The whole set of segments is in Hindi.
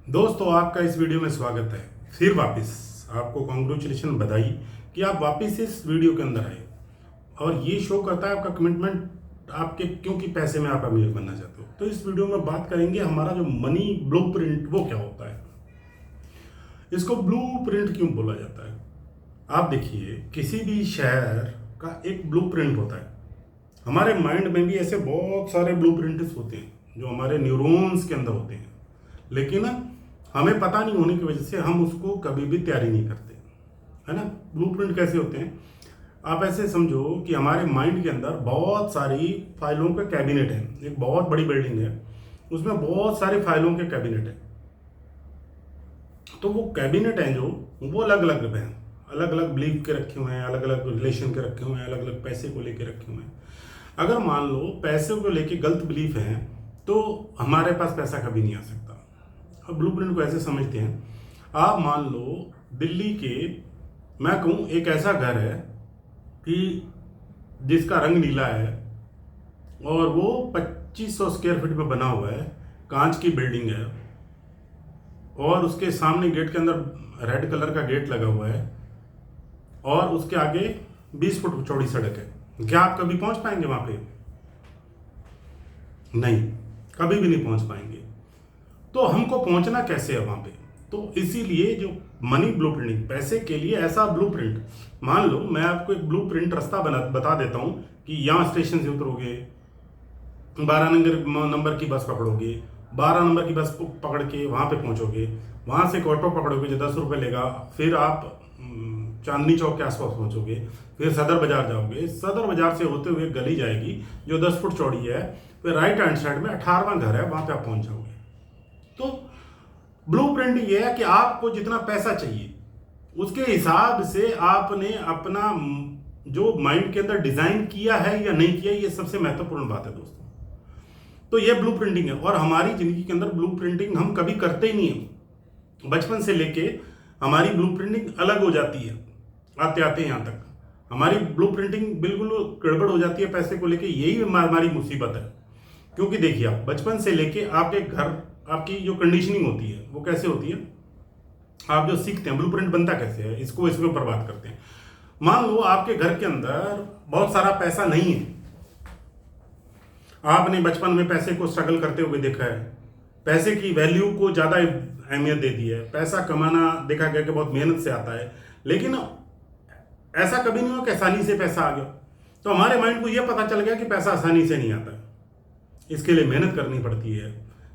दोस्तों, आपका इस वीडियो में स्वागत है। फिर वापस आपको कॉन्ग्रेचुलेशन, बधाई कि आप वापस इस वीडियो के अंदर आए। और ये शो करता है आपका कमिटमेंट आपके, क्योंकि पैसे में आप अमीर बनना चाहते हो। तो इस वीडियो में बात करेंगे हमारा जो मनी ब्लूप्रिंट वो क्या होता है, इसको ब्लूप्रिंट क्यों बोला जाता है। आप देखिए, किसी भी शहर का एक ब्लूप्रिंट होता है। हमारे माइंड में भी ऐसे बहुत सारे ब्लूप्रिंट्स होते हैं जो हमारे न्यूरॉन्स के अंदर होते हैं, लेकिन हमें पता नहीं होने की वजह से हम उसको कभी भी तैयारी नहीं करते, है ना। ब्लूप्रिंट कैसे होते हैं, आप ऐसे समझो कि हमारे माइंड के अंदर बहुत सारी फाइलों का कैबिनेट है। एक बहुत बड़ी बिल्डिंग है, उसमें बहुत सारी फाइलों के कैबिनेट है। तो वो कैबिनेट हैं जो वो अलग अलग हैं, अलग अलग बिलीव के रखे हुए हैं, अलग अलग रिलेशन के रखे हुए हैं, अलग अलग पैसे को लेके रखे हुए हैं। अगर मान लो पैसे को लेके गलत बिलीफ है तो हमारे पास पैसा कभी नहीं आ सकता। अब ब्लूप्रिंट को ऐसे समझते हैं, आप मान लो दिल्ली के, मैं कहूँ एक ऐसा घर है कि जिसका रंग नीला है और वो 2500 स्क्वायर फीट पे बना हुआ है, कांच की बिल्डिंग है और उसके सामने गेट के अंदर रेड कलर का गेट लगा हुआ है और उसके आगे 20 फुट चौड़ी सड़क है। क्या आप कभी पहुंच पाएंगे वहां पे? नहीं, कभी भी नहीं पहुंच पाएंगे। तो हमको पहुंचना कैसे है वहां पे? तो इसीलिए जो मनी ब्लूप्रिंटिंग, पैसे के लिए ऐसा ब्लूप्रिंट, मान लो मैं आपको एक ब्लूप्रिंट रास्ता बता देता हूं कि यहाँ स्टेशन से उतरोगे, 12 नंबर की बस पकड़ोगे, 12 नंबर की बस पकड़ के वहां पे पहुंचोगे, वहां से एक ऑटो पकड़ोगे जो 10 रुपये लेगा, फिर आप चांदनी चौक के आसपास पहुंचोगे, फिर सदर बाजार जाओगे, सदर बाजार से होते हुए गली जाएगी जो 10 फुट चौड़ी है, फिर राइट हैंड साइड में 18वां घर है, वहां पे आप पहुंच जाओगे। तो ब्लूप्रिंट ये है कि आपको जितना पैसा चाहिए उसके हिसाब से आपने अपना जो माइंड के अंदर डिजाइन किया है या नहीं किया, ये सबसे महत्वपूर्ण बात है दोस्तों। तो ये ब्लूप्रिंटिंग है और हमारी जिंदगी के अंदर ब्लूप्रिंटिंग हम कभी करते ही नहीं है। बचपन से लेके हमारी ब्लूप्रिंटिंग अलग हो जाती है, आते आते यहाँ तक हमारी ब्लूप्रिंटिंग बिल्कुल गड़बड़ हो जाती है पैसे को लेके। यही हमारी मुसीबत है, क्योंकि देखिए आप बचपन से लेके आपके घर, आपकी जो कंडीशनिंग होती है वो कैसे होती है, आप जो सीखते हैं ब्लूप्रिंट बनता कैसे है, इसको इसके ऊपर बात करते हैं। मान लो आपके घर के अंदर बहुत सारा पैसा नहीं है, आपने बचपन में पैसे को स्ट्रगल करते हुए देखा है, पैसे की वैल्यू को ज़्यादा अहमियत दे दी है, पैसा कमाना देखा गया कि बहुत मेहनत से आता है, लेकिन ऐसा कभी नहीं हुआ कि आसानी से पैसा आ गया। तो हमारे माइंड को यह पता चल गया कि पैसा आसानी से नहीं आता है, इसके लिए मेहनत करनी पड़ती है,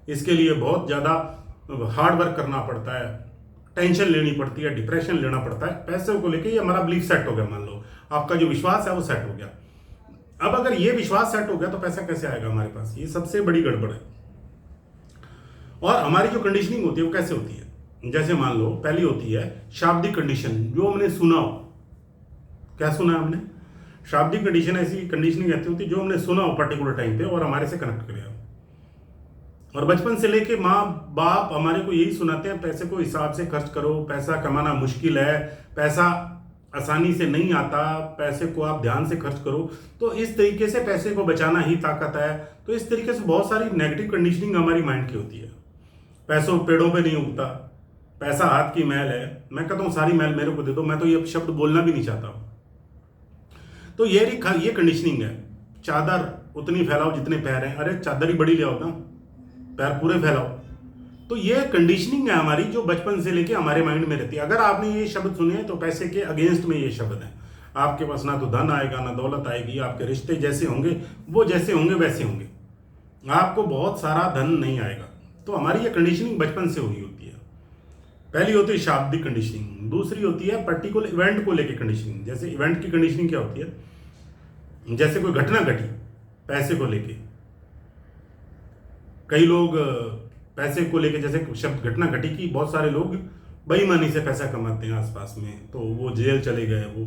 इसके लिए बहुत ज़्यादा हार्ड वर्क करना पड़ता है, टेंशन लेनी पड़ती है, डिप्रेशन लेना पड़ता है पैसे को लेके। ये हमारा बिलीफ सेट हो गया, मान लो आपका जो विश्वास है वो सेट हो गया। अब अगर ये विश्वास सेट हो गया तो पैसा कैसे आएगा हमारे पास? ये सबसे बड़ी गड़बड़ है। और हमारी जो कंडीशनिंग होती है वो कैसे होती है, जैसे मान लो पहली होती है शाब्दिक कंडीशन, जो हमने सुना हो। क्या सुना है हमने? शाब्दिक कंडीशन ऐसी कंडीशनिंग ऐसी होती है जो हमने सुना हो पर्टिकुलर टाइम पे और हमारे से कनेक्ट करेगा। और बचपन से लेके माँ बाप हमारे को यही सुनाते हैं, पैसे को हिसाब से खर्च करो, पैसा कमाना मुश्किल है, पैसा आसानी से नहीं आता, पैसे को आप ध्यान से खर्च करो। तो इस तरीके से पैसे को बचाना ही ताकत है। तो इस तरीके से बहुत सारी नेगेटिव कंडीशनिंग हमारी माइंड की होती है। पैसों पेड़ों पे नहीं उगता, पैसा हाथ की मैल है। मैं कहता हूँ सारी मैल मेरे को दे दो, मैं तो ये शब्द बोलना भी नहीं चाहता। तो ये कंडीशनिंग है। चादर उतनी फैलाओ जितने पैर हैं, अरे चादर ही बड़ी ले आओ ना, पैर पूरे फैलाओ। तो ये कंडीशनिंग है हमारी, जो बचपन से लेके हमारे माइंड में रहती है। अगर आपने ये शब्द सुने तो पैसे के अगेंस्ट में ये शब्द है। आपके पास ना तो धन आएगा ना दौलत आएगी, आपके रिश्ते जैसे होंगे वो जैसे होंगे वैसे होंगे, आपको बहुत सारा धन नहीं आएगा। तो हमारी ये कंडीशनिंग बचपन से हुई होती है। पहली होती है शाब्दिक कंडीशनिंग, दूसरी होती है पर्टिकुलर इवेंट को लेकर कंडीशनिंग। जैसे इवेंट की कंडीशनिंग क्या होती है, जैसे कोई घटना घटी पैसे को लेके, कई लोग पैसे को लेके, जैसे शब्द घटना घटी कि बहुत सारे लोग बेईमानी से पैसा कमाते हैं आसपास में, तो वो जेल चले गए वो।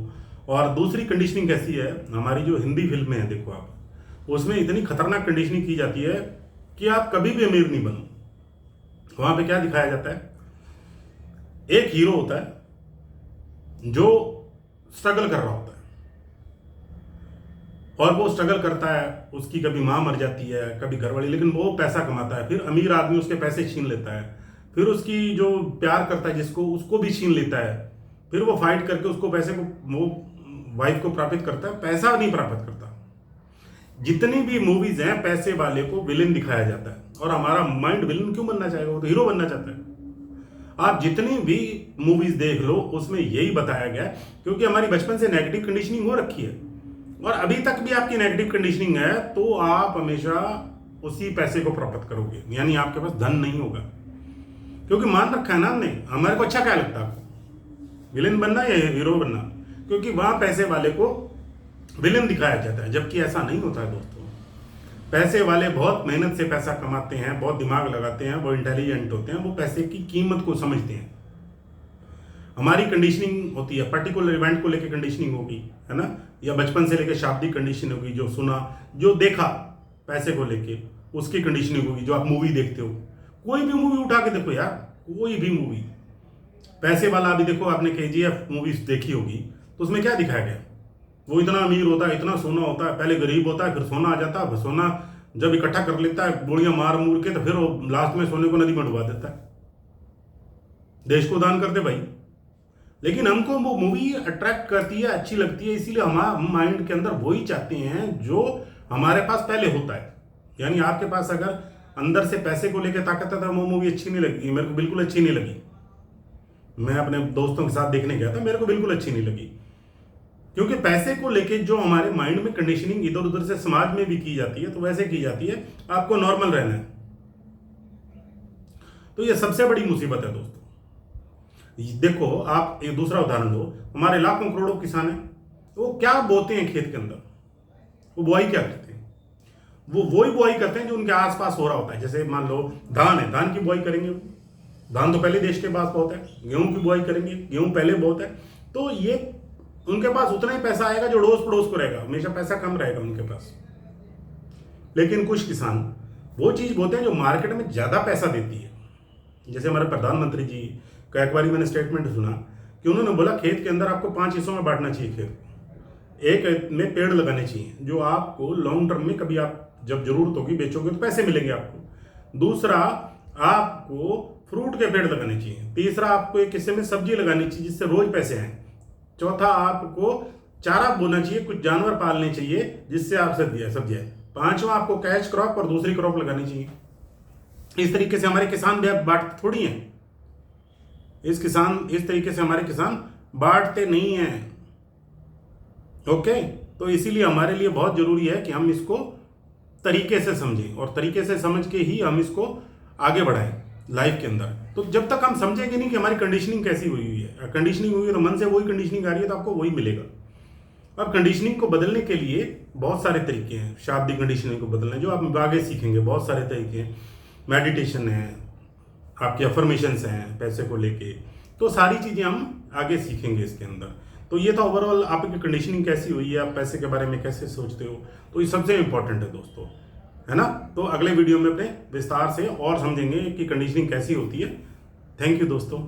और दूसरी कंडीशनिंग कैसी है, हमारी जो हिंदी फिल्में हैं देखो आप, उसमें इतनी खतरनाक कंडीशनिंग की जाती है कि आप कभी भी अमीर नहीं बनो। वहां पे क्या दिखाया जाता है, एक हीरो होता है जो स्ट्रगल कर रहा होता है और वो स्ट्रगल करता है, उसकी कभी माँ मर जाती है, कभी घरवाली, लेकिन वो पैसा कमाता है, फिर अमीर आदमी उसके पैसे छीन लेता है, फिर उसकी जो प्यार करता है जिसको, उसको भी छीन लेता है, फिर वो फाइट करके उसको पैसे को, वो वाइफ को प्राप्त करता है, पैसा नहीं प्राप्त करता। जितनी भी मूवीज हैं पैसे वाले को विलेन दिखाया जाता है, और हमारा माइंड विलेन क्यों बनना चाहेगा, वो तो हीरो बनना चाहता है। आप जितनी भी मूवीज देख लो उसमें यही बताया गया है, क्योंकि हमारी बचपन से नेगेटिव कंडीशनिंग हो रखी है, और अभी तक भी आपकी नेगेटिव कंडीशनिंग है, तो आप हमेशा उसी पैसे को प्राप्त करोगे, यानी आपके पास धन नहीं होगा। क्योंकि मान रखा है ना हमने, हमारे को अच्छा क्या लगता है आपको, विलेन बनना या हीरो बनना? क्योंकि वहां पैसे वाले को विलेन दिखाया जाता है, जबकि ऐसा नहीं होता है दोस्तों। पैसे वाले बहुत मेहनत से पैसा कमाते हैं, बहुत दिमाग लगाते हैं, वो इंटेलिजेंट होते हैं, वो पैसे की कीमत को समझते हैं। हमारी कंडीशनिंग होती है, पर्टिकुलर इवेंट को लेकर कंडीशनिंग होगी, है ना, या बचपन से लेकर शाब्दिक कंडीशनिंग होगी, जो सुना जो देखा पैसे को लेके उसकी कंडीशनिंग होगी। जो आप मूवी देखते हो, कोई भी मूवी उठा के देखो यार, कोई भी मूवी पैसे वाला, अभी देखो आपने KGF मूवी देखी होगी, तो उसमें क्या दिखाया गया, वो इतना अमीर होता है, इतना सोना होता है, पहले गरीब होता है, फिर सोना आ जाता है, फिर सोना जब इकट्ठा कर लेता है गोलियां मार मूर के, तो फिर वो लास्ट में सोने को नदी में डुबा देता है, देश को दान करते भाई। लेकिन हमको वो मूवी अट्रैक्ट करती है, अच्छी लगती है, इसीलिए हम माइंड के अंदर वही चाहते हैं जो हमारे पास पहले होता है। यानी आपके पास अगर अंदर से पैसे को लेकर ताकत है तो वो मूवी अच्छी नहीं लगी, मेरे को बिल्कुल अच्छी नहीं लगी। मैं अपने दोस्तों के साथ देखने गया था, मेरे को बिल्कुल अच्छी नहीं लगी, क्योंकि पैसे को लेके जो हमारे माइंड में कंडीशनिंग इधर उधर से समाज में भी की जाती है, तो वैसे की जाती है, आपको नॉर्मल रहना है। तो ये सबसे बड़ी मुसीबत है दोस्तों। देखो आप एक दूसरा उदाहरण लो, हमारे लाखों करोड़ों किसान हैं, वो क्या बोते हैं खेत के अंदर, वो बुआई क्या करते हैं, वो वही बुआई करते हैं जो उनके आसपास हो रहा होता है। जैसे मान लो धान है, धान की बुआई करेंगे, धान तो पहले देश के पास बहुत है, गेहूं की बुआई करेंगे, गेहूं पहले बहुत है, तो ये उनके पास उतना ही पैसा आएगा जो अड़ोस पड़ोस को रहेगा, हमेशा पैसा कम रहेगा उनके पास। लेकिन कुछ किसान वो चीज बोते हैं जो मार्केट में ज्यादा पैसा देती है। जैसे हमारे प्रधानमंत्री जी का एक बार मैंने स्टेटमेंट सुना कि उन्होंने बोला खेत के अंदर आपको 5 हिस्सों में बांटना चाहिए खेत, एक में पेड़ लगाने चाहिए जो आपको लॉन्ग टर्म में कभी आप जब जरूरत होगी बेचोगे तो पैसे मिलेंगे आपको। दूसरा, आपको फ्रूट के पेड़ लगाने चाहिए। तीसरा, आपको एक हिस्से में सब्जी लगानी चाहिए जिससे रोज पैसे आए। चौथा, आपको चारा बोना चाहिए, कुछ जानवर पालने चाहिए जिससे आप सब्जी आए। पांचवा, आपको कैच क्रॉप और दूसरी क्रॉप लगानी चाहिए। इस तरीके से हमारे किसान बांटते थोड़ी हैं, इस तरीके से हमारे किसान बांटते नहीं हैं। ओके, तो इसीलिए हमारे लिए बहुत जरूरी है कि हम इसको तरीके से समझें, और तरीके से समझ के ही हम इसको आगे बढ़ाएं लाइफ के अंदर। तो जब तक हम समझेंगे नहीं कि हमारी कंडीशनिंग कैसी हुई है, कंडीशनिंग हुई है तो मन से वही कंडीशनिंग आ रही है तो आपको वही मिलेगा। अब कंडीशनिंग को बदलने के लिए बहुत सारे तरीके हैं, शाब्दिक कंडीशनिंग को बदलने जो आप आगे सीखेंगे, बहुत सारे तरीके हैं। मेडिटेशन है, आपके अफर्मेशंस हैं पैसे को लेके, तो सारी चीज़ें हम आगे सीखेंगे इसके अंदर। तो ये था ओवरऑल आपकी कंडीशनिंग कैसी हुई है, आप पैसे के बारे में कैसे सोचते हो, तो ये सबसे इंपॉर्टेंट है दोस्तों, है ना। तो अगले वीडियो में अपने विस्तार से और समझेंगे कि कंडीशनिंग कैसी होती है। थैंक यू दोस्तों।